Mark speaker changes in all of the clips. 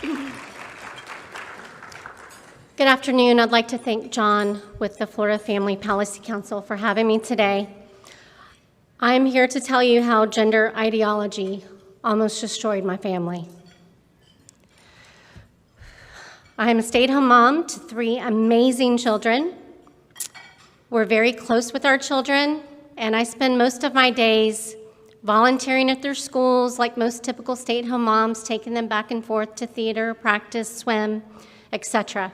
Speaker 1: Good afternoon. I'd like to thank John with the Florida Family Policy Council for having me today. I'm here to tell you how gender ideology almost destroyed my family. I am a stay-at-home mom to 3 amazing children. We're very close with our children, and I spend most of my days volunteering at their schools like most typical stay-at-home moms, taking them back and forth to theater, practice, swim, etc.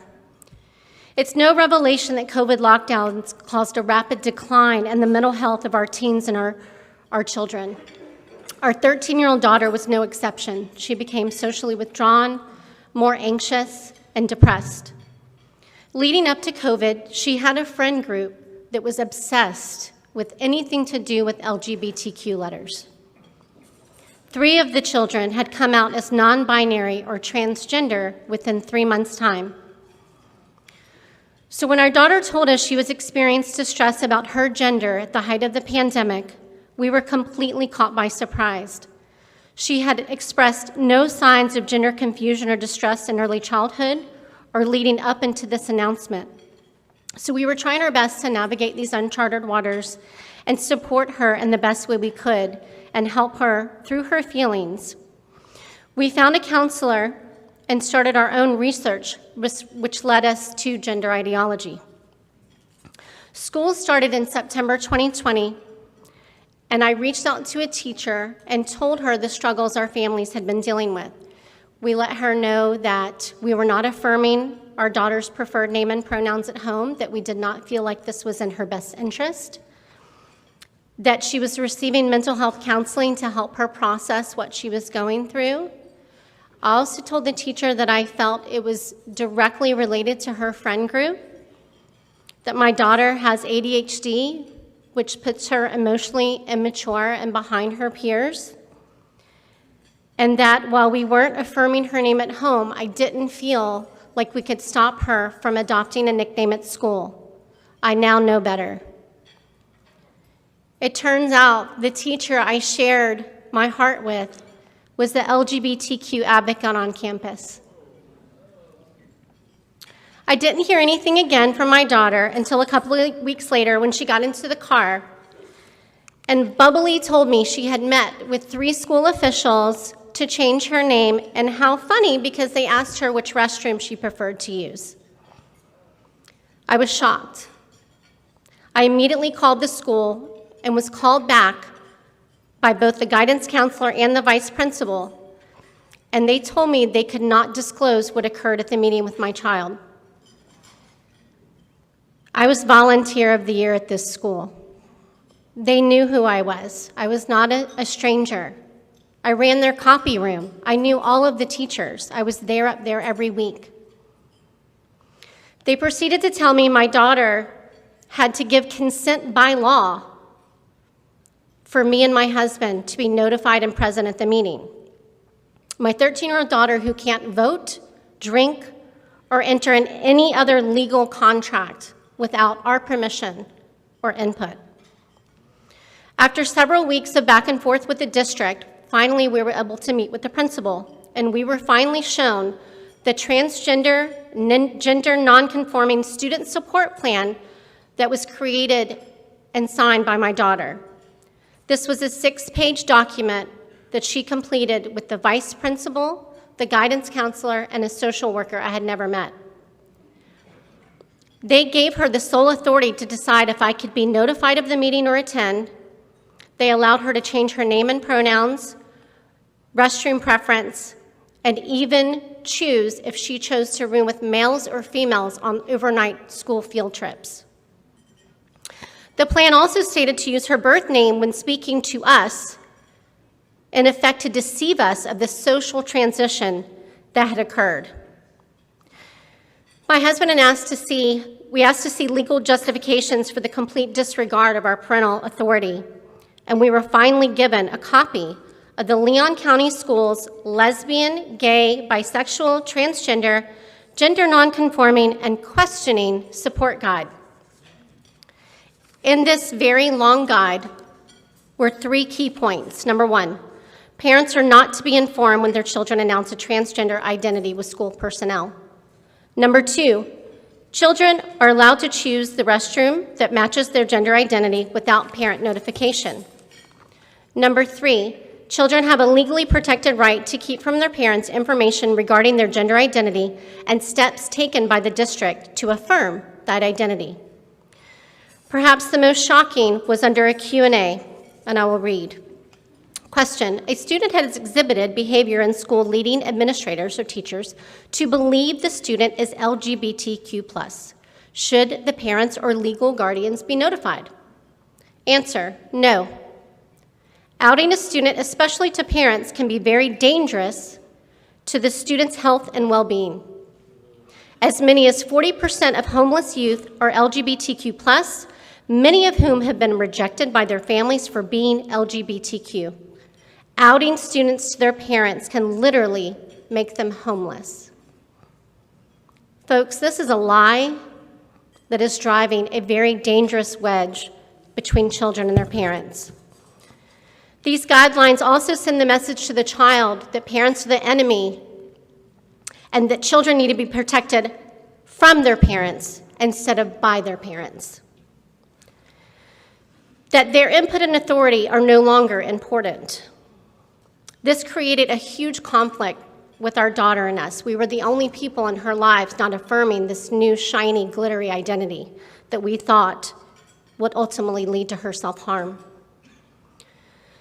Speaker 1: It's no revelation that COVID lockdowns caused a rapid decline in the mental health of our teens and our children. Our 13-year-old daughter was no exception. She became socially withdrawn, more anxious, and depressed. Leading up to COVID, she had a friend group that was obsessed with anything to do with LGBTQ letters. 3 of the children had come out as non-binary or transgender within 3 months' time. So when our daughter told us she was experiencing distress about her gender at the height of the pandemic, we were completely caught by surprise. She had expressed no signs of gender confusion or distress in early childhood or leading up into this announcement. So we were trying our best to navigate these uncharted waters and support her in the best way we could and help her through her feelings. We found a counselor and started our own research, which led us to gender ideology. School started in September 2020, and I reached out to a teacher and told her the struggles our families had been dealing with. We let her know that we were not affirming our daughter's preferred name and pronouns at home, that we did not feel like this was in her best interest, that she was receiving mental health counseling to help her process what she was going through. I also told the teacher that I felt it was directly related to her friend group, that my daughter has ADHD, which puts her emotionally immature and behind her peers, and that while we weren't affirming her name at home, I didn't feel like we could stop her from adopting a nickname at school. I now know better. It turns out the teacher I shared my heart with was the LGBTQ advocate on campus. I didn't hear anything again from my daughter until a couple of weeks later when she got into the car and bubbly told me she had met with 3 school officials to change her name, and how funny because they asked her which restroom she preferred to use. I was shocked. I immediately called the school and was called back by both the guidance counselor and the vice principal, and they told me they could not disclose what occurred at the meeting with my child. I was volunteer of the year at this school. They knew who I was. I was not a stranger. I ran their copy room. I knew all of the teachers. I was up there every week. They proceeded to tell me my daughter had to give consent by law for me and my husband to be notified and present at the meeting. My 13-year-old daughter, who can't vote, drink, or enter in any other legal contract without our permission or input. After several weeks of back and forth with the district, finally we were able to meet with the principal, and we were finally shown the transgender, gender nonconforming student support plan that was created and signed by my daughter. This was a 6-page document that she completed with the vice principal, the guidance counselor, and a social worker I had never met. They gave her the sole authority to decide if I could be notified of the meeting or attend. They allowed her to change her name and pronouns, restroom preference, and even choose if she chose to room with males or females on overnight school field trips. The plan also stated to use her birth name when speaking to us, in effect to deceive us of the social transition that had occurred. My husband and we asked to see legal justifications for the complete disregard of our parental authority, and we were finally given a copy of the Leon County Schools Lesbian, Gay, Bisexual, Transgender, Gender Nonconforming, and Questioning Support Guide. In this very long guide were 3 key points. Number 1, Parents are not to be informed when their children announce a transgender identity with school personnel. Number 2, children are allowed to choose the restroom that matches their gender identity without parent notification. Number 3, children have a legally protected right to keep from their parents information regarding their gender identity and steps taken by the district to affirm that identity. Perhaps the most shocking was under a Q&A, and I will read. Question: a student has exhibited behavior in school leading administrators or teachers to believe the student is LGBTQ+. Should the parents or legal guardians be notified? Answer: no. Outing a student, especially to parents, can be very dangerous to the student's health and well-being. As many as 40% of homeless youth are LGBTQ+, many of whom have been rejected by their families for being LGBTQ. Outing students to their parents can literally make them homeless. Folks, this is a lie that is driving a very dangerous wedge between children and their parents. These guidelines also send the message to the child that parents are the enemy and that children need to be protected from their parents instead of by their parents. That their input and authority are no longer important. This created a huge conflict with our daughter and us. We were the only people in her lives not affirming this new, shiny, glittery identity that we thought would ultimately lead to her self-harm.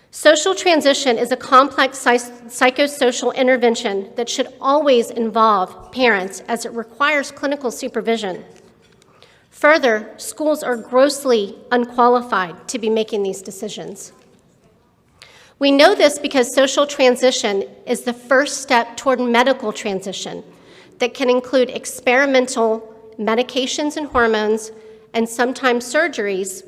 Speaker 1: Social transition is a complex psychosocial intervention that should always involve parents as it requires clinical supervision. Further, schools are grossly unqualified to be making these decisions. We know this because social transition is the first step toward medical transition that can include experimental medications and hormones and sometimes surgeries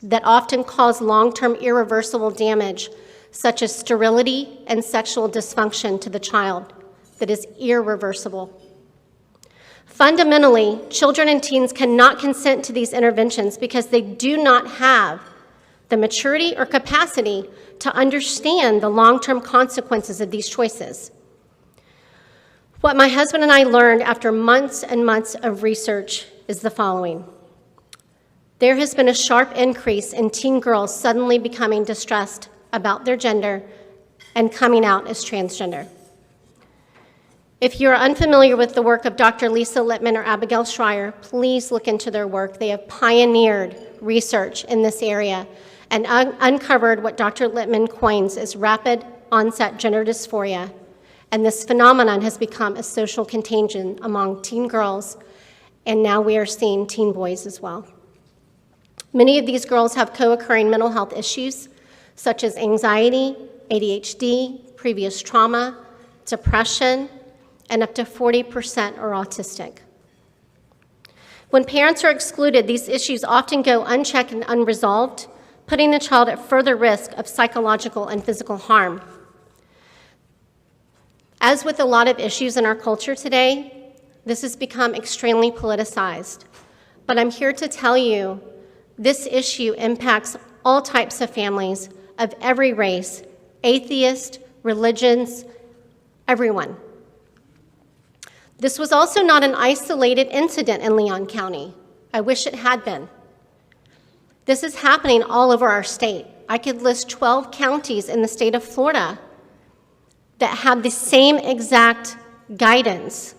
Speaker 1: that often cause long-term irreversible damage, such as sterility and sexual dysfunction to the child that is irreversible. Fundamentally, children and teens cannot consent to these interventions because they do not have the maturity or capacity to understand the long-term consequences of these choices. What my husband and I learned after months and months of research is the following. There has been a sharp increase in teen girls suddenly becoming distressed about their gender and coming out as transgender. If you're unfamiliar with the work of Dr. Lisa Littman or Abigail Schreier, please look into their work. They have pioneered research in this area and uncovered what Dr. Littman coins as rapid onset gender dysphoria. And this phenomenon has become a social contagion among teen girls, and now we are seeing teen boys as well. Many of these girls have co-occurring mental health issues, such as anxiety, ADHD, previous trauma, depression, and up to 40% are autistic. When parents are excluded, these issues often go unchecked and unresolved, putting the child at further risk of psychological and physical harm. As with a lot of issues in our culture today, this has become extremely politicized. But I'm here to tell you, this issue impacts all types of families of every race, atheist, religions, everyone. This was also not an isolated incident in Leon County. I wish it had been. This is happening all over our state. I could list 12 counties in the state of Florida that have the same exact guidance